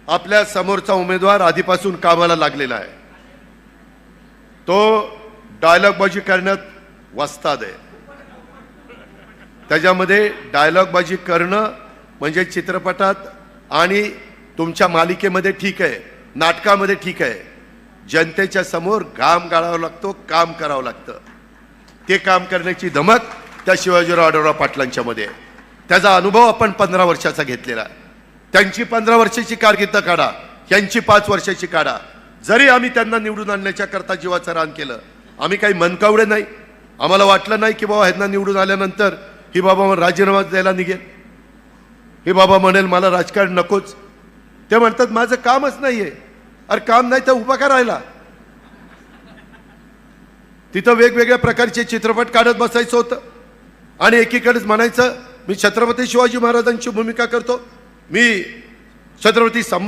आपल्या समोरचा उमेदवार आधीपासून कामाला लागलेला आहे. तो डायलॉगबाजी करण्यात वस्ताद आहे. त्याच्यामध्ये डायलॉगबाजी करणं म्हणजे चित्रपटात आणि तुमच्या मालिकेमध्ये ठीक आहे, नाटकामध्ये ठीक आहे. जनतेच्या समोर घाम गाळावा लागतो, काम करावं लागतं. ते काम करण्याची धमक त्या शिवाजीराव आढळराव पाटलांच्या मध्ये आहे. त्याचा अनुभव आपण 15 वर्षाचा घेतलेला आहे. त्यांची 15 वर्षाची कारकीर्द काढा, यांची 5 वर्षाची काढा. जरी आम्ही त्यांना निवडून आणण्याच्या करता जीवाचं रान केलं, आम्ही काही मनकावडे नाही. आम्हाला वाटलं नाही की बाबा ह्यांना निवडून आल्यानंतर ही बाबा राजीनामा द्यायला निघेल, ही बाबा म्हणेल मला राजकारण नकोच. ते म्हणतात माझं कामच नाहीये. अरे काम नाही तर उभा का राहिला? तिथं वेगवेगळ्या प्रकारचे चित्रपट काढत बसायचं होतं आणि एकीकडेच म्हणायचं मी छत्रपती शिवाजी महाराजांची भूमिका करतो, मी छत्रपती संभाजी